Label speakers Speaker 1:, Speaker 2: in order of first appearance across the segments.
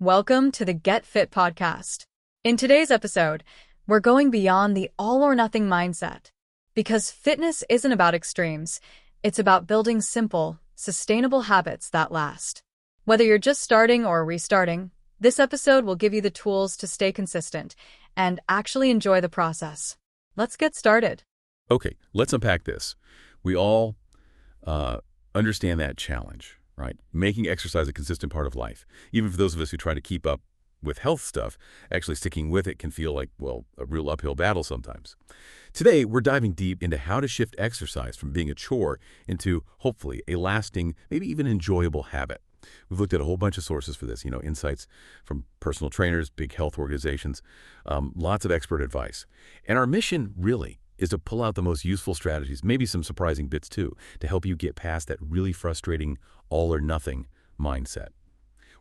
Speaker 1: Welcome to the Get Fit podcast. In today's episode, we're going beyond the all-or-nothing mindset. Because fitness isn't about extremes, it's about building simple, sustainable habits that last. Whether you're just starting or restarting, this episode will give you the tools to stay consistent and actually enjoy the process. Let's get started.
Speaker 2: Okay, let's unpack this. We all understand that challenge, right? Making exercise a consistent part of life. Even for those of us who try to keep up with health stuff, actually sticking with it can feel like, well, a real uphill battle sometimes. Today, we're diving deep into how to shift exercise from being a chore into, hopefully, a lasting, maybe even enjoyable habit. We've looked at a whole bunch of sources for this, insights from personal trainers, big health organizations, lots of expert advice. And our mission, really, is to pull out the most useful strategies, maybe some surprising bits too, to help you get past that really frustrating all-or-nothing mindset.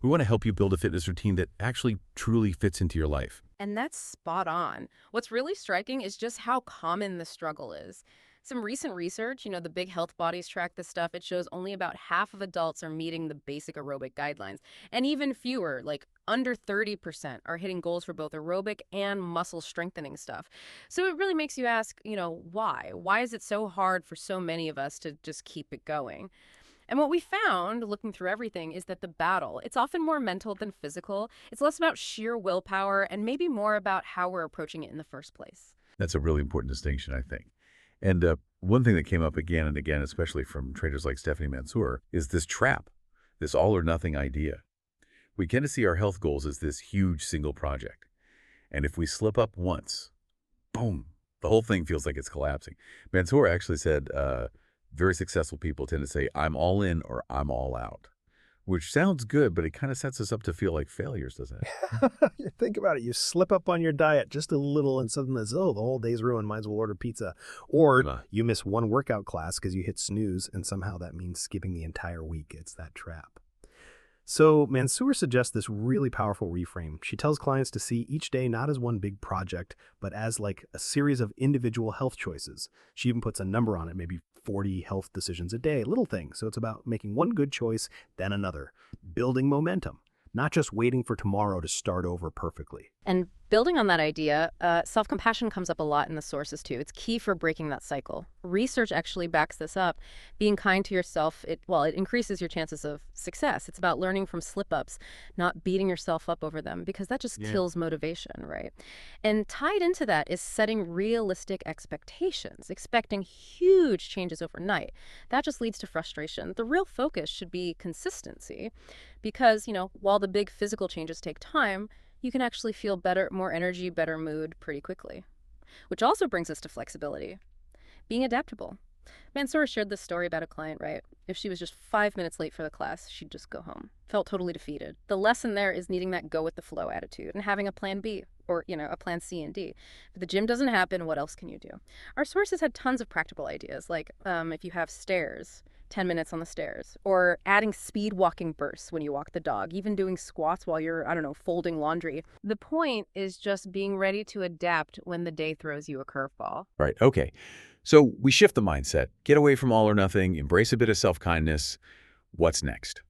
Speaker 2: We want to help you build a fitness routine that actually truly fits into your life.
Speaker 3: And that's spot on. What's really striking is just how common the struggle is. Some recent research, the big health bodies track this stuff, it shows only about half of adults are meeting the basic aerobic guidelines. And even fewer, like under 30%, are hitting goals for both aerobic and muscle strengthening stuff. So it really makes you ask, why? Why is it so hard for so many of us to just keep it going? And what we found, looking through everything, is that the battle, it's often more mental than physical. It's less about sheer willpower and maybe more about how we're approaching it in the first place.
Speaker 2: That's a really important distinction, I think. And one thing that came up again and again, especially from traders like Stephanie Mansour, is this trap, this all-or-nothing idea. We tend to see our health goals as this huge single project. And if we slip up once, boom, the whole thing feels like it's collapsing. Mansour actually said very successful people tend to say, I'm all in or I'm all out, which sounds good, but it kind of sets us up to feel like failures, doesn't it?
Speaker 4: You think about it. You slip up on your diet just a little and suddenly it's, the whole day's ruined. Might as well order pizza. Or you miss one workout class because you hit snooze and somehow that means skipping the entire week. It's that trap. So Mansour suggests this really powerful reframe. She tells clients to see each day not as one big project, but as like a series of individual health choices. She even puts a number on it, maybe 40 health decisions a day, little things. So it's about making one good choice, then another, building momentum, not just waiting for tomorrow to start over perfectly.
Speaker 3: And building on that idea, self-compassion comes up a lot in the sources too. It's key for breaking that cycle. Research actually backs this up. Being kind to yourself, it increases your chances of success. It's about learning from slip-ups, not beating yourself up over them, because that just kills motivation, right? And tied into that is setting realistic expectations, expecting huge changes overnight. That just leads to frustration. The real focus should be consistency, because, while the big physical changes take time, you can actually feel better, more energy, better mood pretty quickly. Which also brings us to flexibility. Being adaptable. Mansour shared this story about a client, right? If she was just 5 minutes late for the class, she'd just go home. Felt totally defeated. The lesson there is needing that go with the flow attitude and having a plan B or, a plan C and D. If the gym doesn't happen, what else can you do? Our sources had tons of practical ideas, like if you have stairs, 10 minutes on the stairs, or adding speed walking bursts when you walk the dog, even doing squats while you're, folding laundry. The point is just being ready to adapt when the day throws you a curveball.
Speaker 2: Right, okay. So we shift the mindset, get away from all or nothing, embrace a bit of self-kindness. What's next?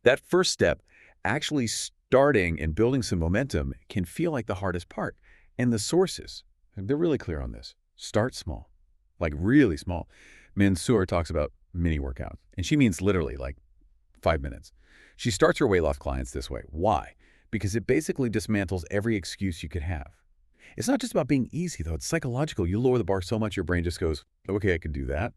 Speaker 2: That first step, actually starting and building some momentum, can feel like the hardest part. And the sources, they're really clear on this. Start small, like really small. Mansour talks about mini workouts, and she means literally like 5 minutes. She starts her weight loss clients this way. Why? Because it basically dismantles every excuse you could have. It's not just about being easy, though. It's psychological. You lower the bar so much your brain just goes, okay, I can do that.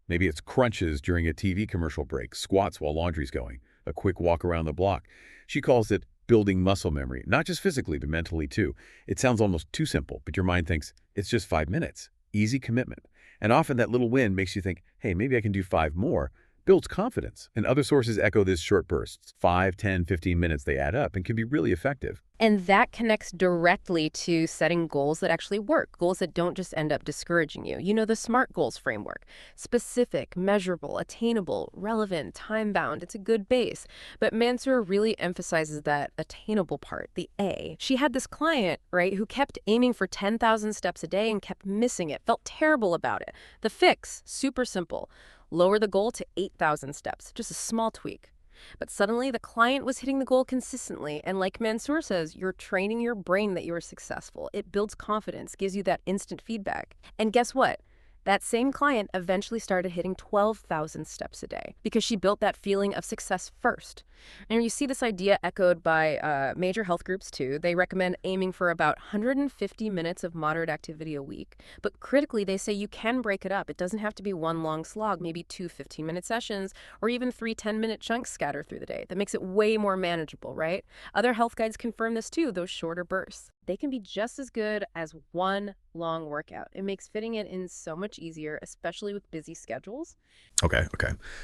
Speaker 2: Maybe it's crunches during a TV commercial break, squats while laundry's going, a quick walk around the block. She calls it building muscle memory, not just physically, but mentally too. It sounds almost too simple, but your mind thinks it's just 5 minutes. Easy commitment. And often that little win makes you think, hey, maybe I can do 5 more, builds confidence. And other sources echo this short bursts. 5, 10, 15 minutes, they add up and can be really effective.
Speaker 3: And that connects directly to setting goals that actually work, goals that don't just end up discouraging you. The SMART goals framework. Specific, measurable, attainable, relevant, time-bound. It's a good base. But Mansour really emphasizes that attainable part, the A. She had this client, right, who kept aiming for 10,000 steps a day and kept missing it, felt terrible about it. The fix, super simple. Lower the goal to 8,000 steps, just a small tweak. But suddenly the client was hitting the goal consistently. And like Mansoor says, you're training your brain that you were successful. It builds confidence, gives you that instant feedback. And guess what? That same client eventually started hitting 12,000 steps a day because she built that feeling of success first. And you see this idea echoed by major health groups too. They recommend aiming for about 150 minutes of moderate activity a week. But critically, they say you can break it up. It doesn't have to be one long slog, maybe 2 15-minute sessions or even 3 10-minute chunks scattered through the day. That makes it way more manageable, right? Other health guides confirm this too, those shorter bursts. They can be just as good as one long workout. It makes fitting it in so much easier, especially with busy schedules.
Speaker 5: Okay.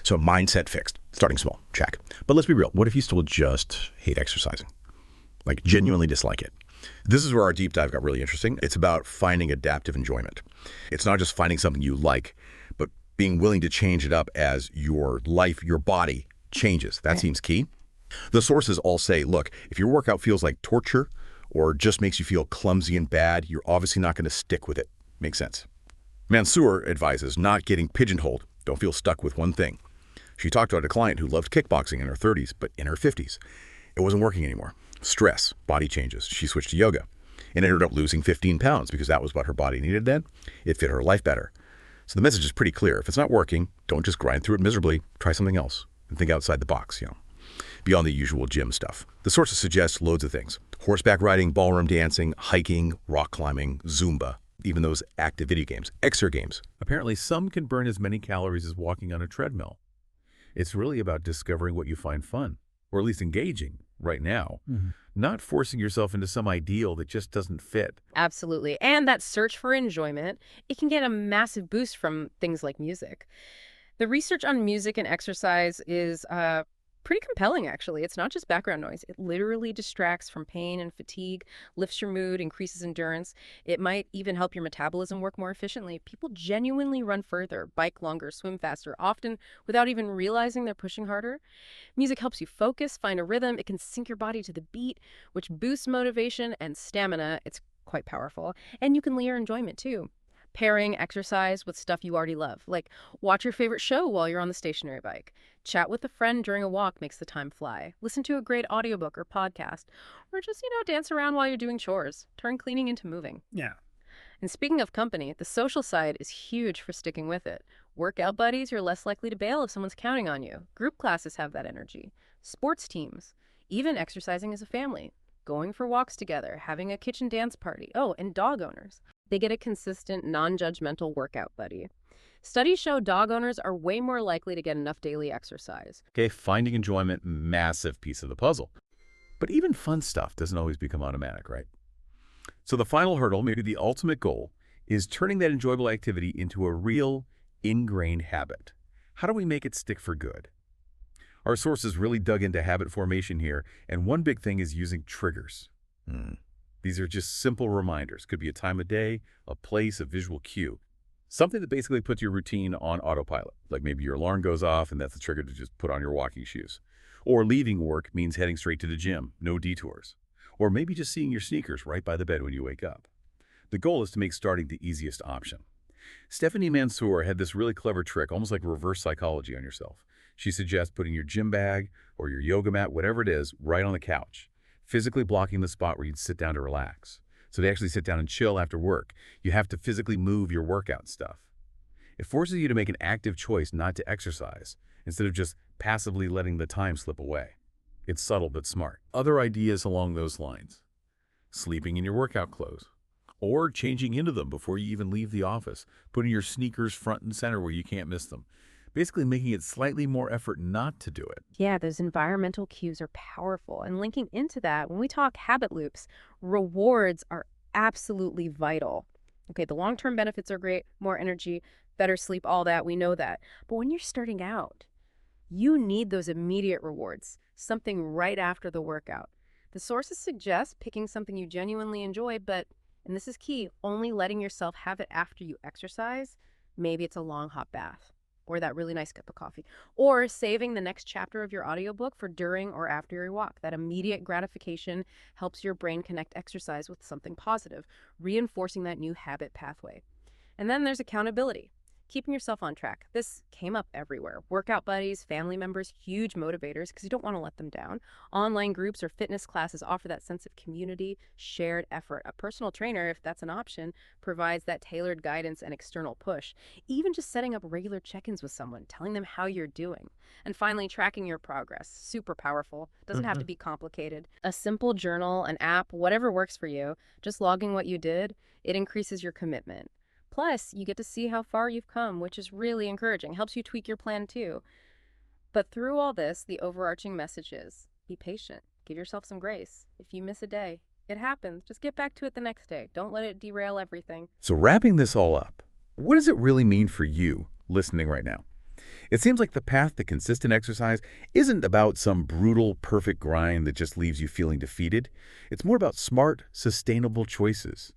Speaker 5: So mindset fixed. Starting small. Check. But let's be real. What if you still just hate exercising? Like genuinely dislike it? This is where our deep dive got really interesting. It's about finding adaptive enjoyment. It's not just finding something you like, but being willing to change it up as your life, your body changes. That seems key. The sources all say, look, if your workout feels like torture or just makes you feel clumsy and bad, you're obviously not going to stick with it. Makes sense. Mansoor advises not getting pigeonholed. Don't feel stuck with one thing. She talked about a client who loved kickboxing in her 30s, but in her 50s. It wasn't working anymore. Stress, body changes. She switched to yoga and ended up losing 15 pounds because that was what her body needed then. It fit her life better. So the message is pretty clear. If it's not working, don't just grind through it miserably. Try something else and think outside the box, beyond the usual gym stuff. The sources suggest loads of things. Horseback riding, ballroom dancing, hiking, rock climbing, Zumba, even those active video games, exercise games.
Speaker 2: Apparently, some can burn as many calories as walking on a treadmill. It's really about discovering what you find fun, or at least engaging right now, not forcing yourself into some ideal that just doesn't fit.
Speaker 3: Absolutely. And that search for enjoyment, it can get a massive boost from things like music. The research on music and exercise is pretty compelling, actually. It's not just background noise. It literally distracts from pain and fatigue, lifts your mood, increases endurance. It might even help your metabolism work more efficiently. People genuinely run further, bike longer, swim faster, often without even realizing they're pushing harder. Music helps you focus, find a rhythm. It can sync your body to the beat, which boosts motivation and stamina. It's quite powerful. And you can layer enjoyment, too. Pairing exercise with stuff you already love, like watch your favorite show while you're on the stationary bike. Chat with a friend during a walk makes the time fly. Listen to a great audiobook or podcast, or just, dance around while you're doing chores. Turn cleaning into moving.
Speaker 4: Yeah.
Speaker 3: And speaking of company, the social side is huge for sticking with it. Workout buddies, you're less likely to bail if someone's counting on you. Group classes have that energy. Sports teams, even exercising as a family. Going for walks together, having a kitchen dance party. Oh, and dog owners. They get a consistent, non-judgmental workout buddy. Studies show dog owners are way more likely to get enough daily exercise.
Speaker 2: Okay, finding enjoyment, massive piece of the puzzle. But even fun stuff doesn't always become automatic, right? So the final hurdle, maybe the ultimate goal, is turning that enjoyable activity into a real, ingrained habit. How do we make it stick for good? Our sources really dug into habit formation here, and one big thing is using triggers. These are just simple reminders. Could be a time of day, a place, a visual cue. Something that basically puts your routine on autopilot. Like maybe your alarm goes off and that's the trigger to just put on your walking shoes. Or leaving work means heading straight to the gym, no detours. Or maybe just seeing your sneakers right by the bed when you wake up. The goal is to make starting the easiest option. Stephanie Mansour had this really clever trick, almost like reverse psychology on yourself. She suggests putting your gym bag or your yoga mat, whatever it is, right on the couch. Physically blocking the spot where you'd sit down to relax. So to actually sit down and chill after work, you have to physically move your workout stuff. It forces you to make an active choice not to exercise, instead of just passively letting the time slip away. It's subtle but smart. Other ideas along those lines. Sleeping in your workout clothes. Or changing into them before you even leave the office. Putting your sneakers front and center where you can't miss them. Basically making it slightly more effort not to do it.
Speaker 3: Yeah, those environmental cues are powerful. And linking into that, when we talk habit loops, rewards are absolutely vital. Okay, the long-term benefits are great, more energy, better sleep, all that, we know that. But when you're starting out, you need those immediate rewards, something right after the workout. The sources suggest picking something you genuinely enjoy, but, and this is key, only letting yourself have it after you exercise. Maybe it's a long hot bath. Or that really nice cup of coffee. Or saving the next chapter of your audiobook for during or after your walk. That immediate gratification helps your brain connect exercise with something positive, reinforcing that new habit pathway. And then there's accountability. keeping yourself on track. This came up everywhere. Workout buddies, family members, huge motivators because you don't want to let them down. Online groups or fitness classes offer that sense of community, shared effort. A personal trainer, if that's an option, provides that tailored guidance and external push. Even just setting up regular check-ins with someone, telling them how you're doing. And finally, tracking your progress. Super powerful. Doesn't have to be complicated. A simple journal, an app, whatever works for you, just logging what you did, it increases your commitment. Plus, you get to see how far you've come, which is really encouraging. Helps you tweak your plan too. But through all this, the overarching message is be patient. Give yourself some grace. If you miss a day, it happens. Just get back to it the next day. Don't let it derail everything.
Speaker 2: So wrapping this all up, what does it really mean for you listening right now? It seems like the path to consistent exercise isn't about some brutal, perfect grind that just leaves you feeling defeated. It's more about smart, sustainable choices.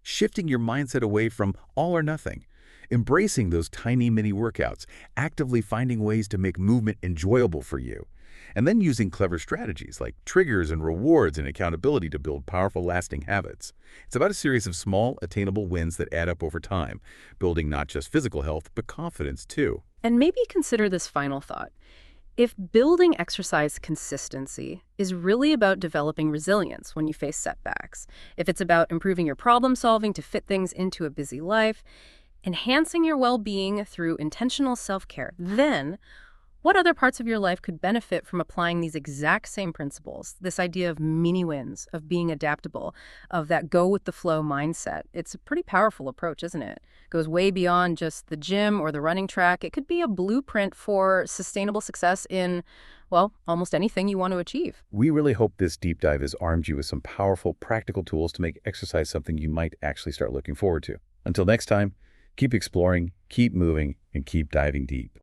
Speaker 2: Shifting your mindset away from all or nothing, embracing those tiny mini workouts, actively finding ways to make movement enjoyable for you, and then using clever strategies like triggers and rewards and accountability to build powerful, lasting habits. It's about a series of small, attainable wins that add up over time, building not just physical health, but confidence too.
Speaker 3: And maybe consider this final thought. If building exercise consistency is really about developing resilience when you face setbacks, if it's about improving your problem solving to fit things into a busy life, enhancing your well-being through intentional self-care, then what other parts of your life could benefit from applying these exact same principles? This idea of mini wins, of being adaptable, of that go with the flow mindset. It's a pretty powerful approach, isn't it? Goes way beyond just the gym or the running track. It could be a blueprint for sustainable success in, well, almost anything you want to achieve.
Speaker 2: We really hope this deep dive has armed you with some powerful, practical tools to make exercise something you might actually start looking forward to. Until next time, keep exploring, keep moving, and keep diving deep.